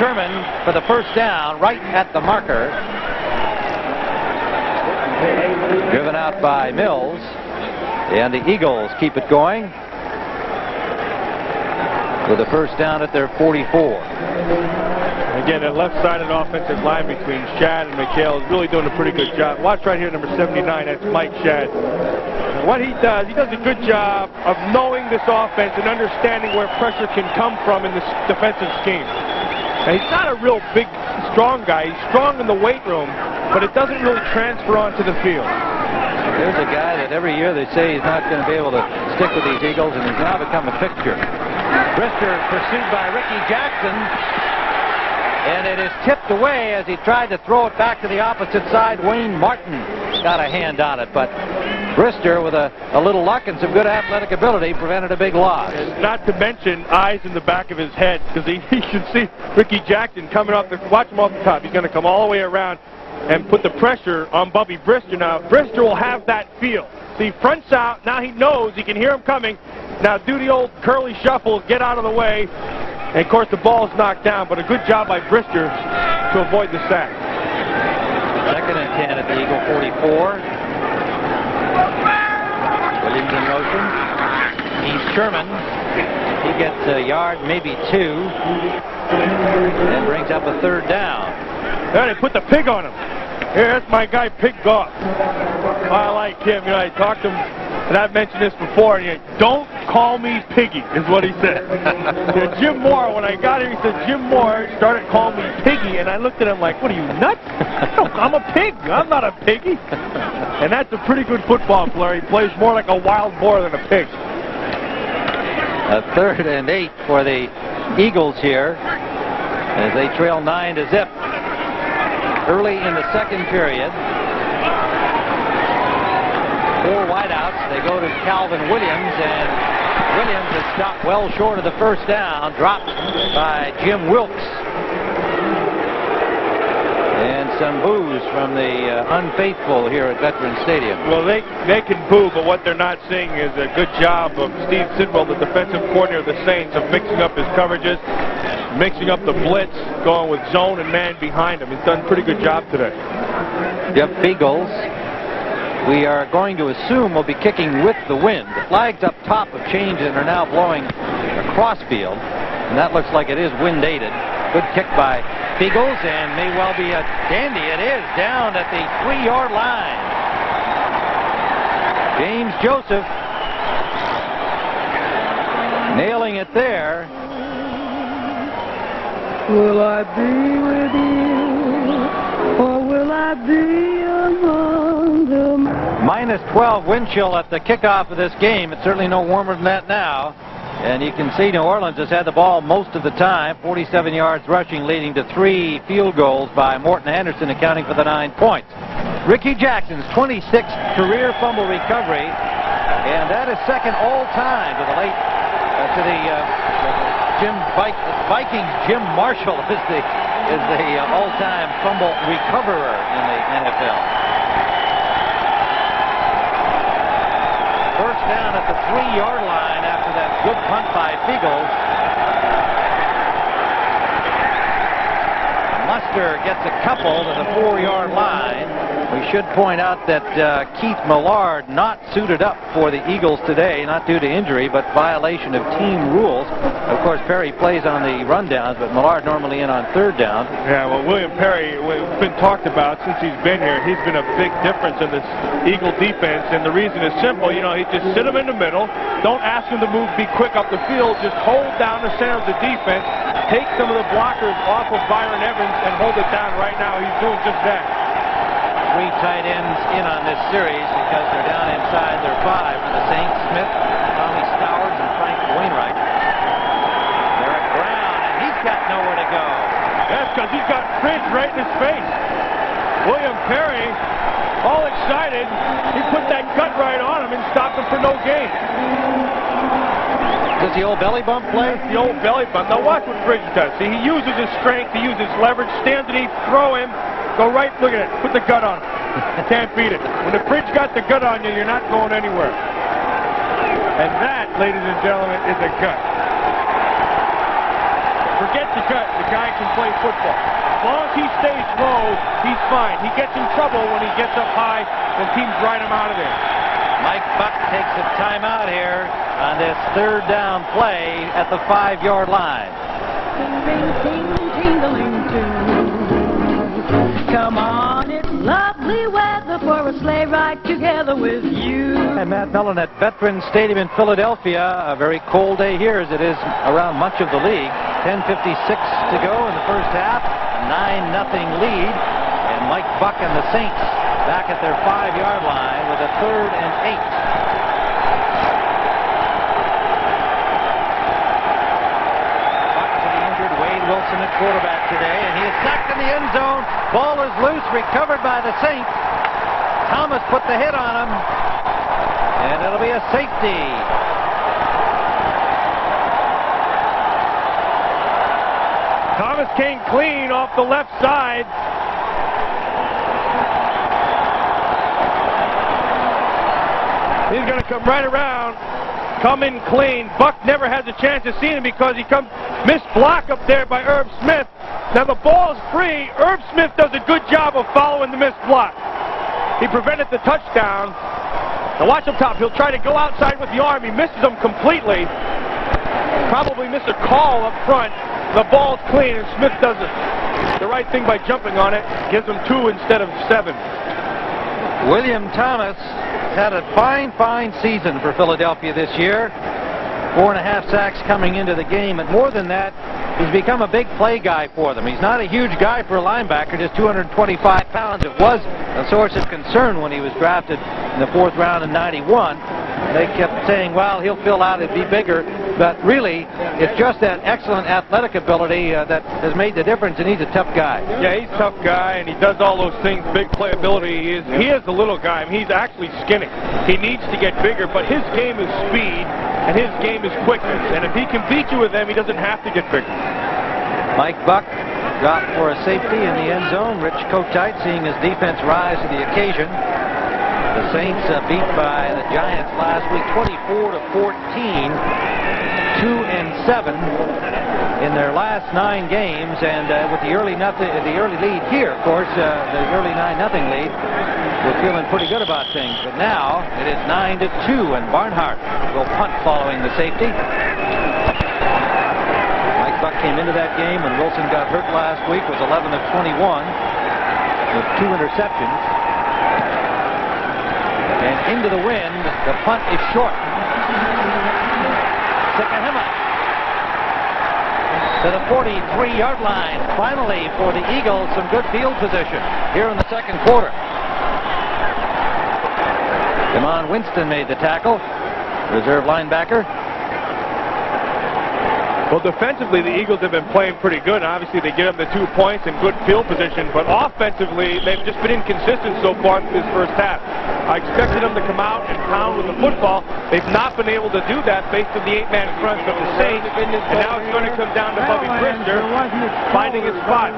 Sherman for the first down right at the marker. Driven out by Mills. And the Eagles keep it going with a first down at their 44. Again, that left-sided offensive line between Shad and McHale is really doing a pretty good job. Watch right here, number 79, that's Mike Shad. And what he does a good job of knowing this offense and understanding where pressure can come from in this defensive scheme. And he's not a real big, strong guy. He's strong in the weight room, but it doesn't really transfer onto the field. There's a guy that every year they say he's not going to be able to stick with these Eagles, and he's now become a fixture. Brister pursued by Ricky Jackson. And it is tipped away as he tried to throw it back to the opposite side. Wayne Martin got a hand on it, but Brister, with a little luck and some good athletic ability, prevented a big loss. And not to mention eyes in the back of his head, because he should see Ricky Jackson coming up. Watch him off the top. He's going to come all the way around and put the pressure on Bubby Brister. Now, Brister will have that feel. So he fronts out. Now he knows. He can hear him coming. Now do the old curly shuffle, get out of the way. And, of course, the ball's knocked down, but a good job by Brister to avoid the sack. 2nd and 10 at the Eagle 44. Williams in motion. He's Sherman. He gets a yard, maybe 2. And brings up a 3rd down. There, they put the pig on him. Here, that's my guy, Pig Goff. I like him. You know, I talked to him, and I've mentioned this before. And don't call me Piggy, is what he said. Jim Moore, when I got here, he said, Jim Moore started calling me Piggy, and I looked at him like, what are you, nuts? No, I'm a pig. I'm not a piggy. And that's a pretty good football player. He plays more like a wild boar than a pig. A 3rd and 8 for the Eagles here as they trail 9-0. Early in the 2nd period. 4 wideouts. They go to Calvin Williams, and Williams is stopped well short of the first down, dropped by Jim Wilkes. And some boos from the unfaithful here at Veterans Stadium. Well, they can boo, but what they're not seeing is a good job of Steve Sidwell, the defensive coordinator of the Saints, of mixing up his coverages, mixing up the blitz, going with zone and man behind him. He's done a pretty good job today. Jeff Beagles, we are going to assume, will be kicking with the wind. The flags up top have changed and are now blowing across field, and that looks like it is wind-aided. Good kick by Beagles, and may well be a dandy. It is down at the 3-yard line. James Joseph nailing it there. Will I be with you, or will I be among them? -12 wind chill at the kickoff of this game. It's certainly no warmer than that now. And you can see New Orleans has had the ball most of the time. 47 yards rushing, leading to 3 field goals by Morton Anderson, accounting for the 9 points. Ricky Jackson's 26th career fumble recovery, and that is second all-time to the late Vikings. Jim Marshall is the all-time fumble recoverer in the NFL. First down at the 3-yard line after that good punt by Beagles. Muster gets a couple to the 4-yard line. We should point out that Keith Millard not suited up for the Eagles today, not due to injury, but violation of team rules. Of course, Perry plays on the rundowns, but Millard normally in on 3rd down. Yeah, well, William Perry, we've been talked about since he's been here. He's been a big difference in this Eagle defense, and the reason is simple. You know, he just sit him in the middle. Don't ask him to move, be quick up the field. Just hold down the center of the defense. Take some of the blockers off of Byron Evans and hold it down. Right now, he's doing just that. 3 tight ends in on this series because they're down inside their 5 for the Saints. Smith, Tommy Stowers, and Frank Wainwright. They're at Brown, and he's got nowhere to go. That's because he's got Fridge right in his face. William Perry, all excited, he put that gut right on him and stopped him for no gain. Does the old belly bump play? The old belly bump. Now watch what Fridge does. See, he uses his strength, he uses leverage, stand underneath, throw him, go right, look at it, put the gut on him. Can't beat it. When the Fridge got the gut on you, you're not going anywhere. And that, ladies and gentlemen, is a gut. forget the guy can play football. As long as he stays low, he's fine. He gets in trouble when he gets up high, and teams ride him out of there. Mike Buck takes a timeout here on this third down play at the 5-yard line. Come on, it's lovely weather for a sleigh ride together with you. And Matt Mellon at Veterans Stadium in Philadelphia. A very cold day here as it is around much of the league. 10:56 to go in the first half. 9-0 lead. And Mike Buck and the Saints back at their 5-yard line with a 3rd and 8. Wilson at quarterback today, and he is sacked in the end zone. Ball is loose, recovered by the Saints. Thomas put the hit on him, and it'll be a safety. Thomas came clean off the left side. He's going to come right around, come in clean. Buck never has a chance of seeing him because he missed block up there by Herb Smith. Now the ball is free. Herb Smith does a good job of following the missed block. He prevented the touchdown. Now watch up top. He'll try to go outside with the arm. He misses him completely. Probably missed a call up front. The ball's clean, and Smith does the right thing by jumping on it. Gives him 2 instead of 7. William Thomas had a fine season for Philadelphia this year. 4.5 sacks coming into the game, and more than that, he's become a big play guy for them. He's not a huge guy for a linebacker, just 225 pounds. It was a source of concern when he was drafted in the 4th round in '91. They kept saying, well, he'll fill out, it'd be bigger. But really, it's just that excellent athletic ability that has made the difference, and he's a tough guy. Yeah, he's a tough guy, and he does all those things, big playability. He is a little guy. I mean, he's actually skinny. He needs to get bigger, but his game is speed, and his game is quickness. And if he can beat you with them, he doesn't have to get bigger. Mike Buck dropped for a safety in the end zone. Rich Kotite seeing his defense rise to the occasion. The Saints beat by the Giants last week 24-14. 2-7 in their last 9 games, and with the early lead here, of course, the early 9-0 lead, we're feeling pretty good about things. But now it is 9-2, and Barnhart will punt following the safety. Mike Buck came into that game when Wilson got hurt last week, was 11 of 21 with 2 interceptions. And into the wind, the punt is short. Sikahema to the 43-yard line. Finally, for the Eagles, some good field position here in the second quarter. Damon Winston made the tackle, reserve linebacker. Well, defensively, the Eagles have been playing pretty good. Obviously, they get them the 2 points and good field position, but offensively, they've just been inconsistent so far through this first half. I expected them to come out and pound with the football. They've not been able to do that based on the 8-man front of the Saints, and now it's going to come down to Bubby Brister finding his spot.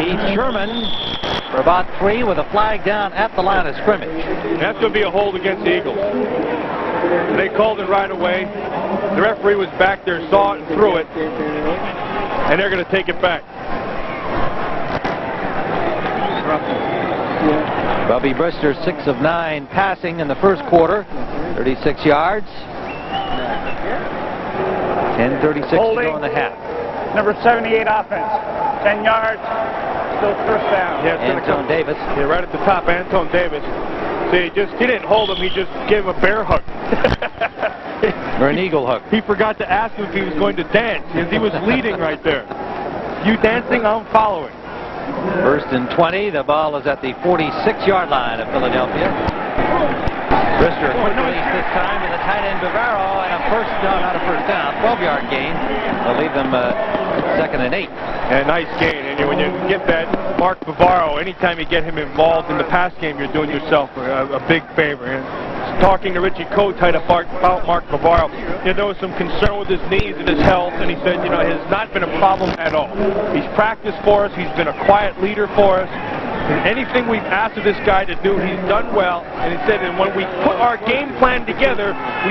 Pete Sherman for about 3 with a flag down at the line of scrimmage. That's going to be a hold against the Eagles. They called it right away. The referee was back there, saw it and threw it, and they're going to take it back. Bubby Brister 6 of 9 passing in the first quarter, 36 yards. 10:36 to go in the half. Number 78 offense, 10 yards, still first down. Yeah, Anton Davis. Yeah, right at the top, Anton Davis. See, he didn't hold him, he just gave him a bear hug. Or an eagle hug. He forgot to ask him if he was going to dance, because he was leading right there. You dancing, I'm following. 1st and 20. The ball is at the 46-yard line of Philadelphia. Brister quick release this time to the tight end Bavaro, and not a first down, 12-yard gain. They'll leave them 2nd and 8. And nice gain. And when you get that Mark Bavaro, anytime you get him involved in the pass game, you're doing yourself a big favor. And talking to Richie Kotite about Mark Bavaro, there was some concern with his knees and his health, and he said, it has not been a problem at all. He's practiced for us. He's been a quiet leader for us. Anything we've asked of this guy to do, he's done well. And he said, and when we put our game plan together, we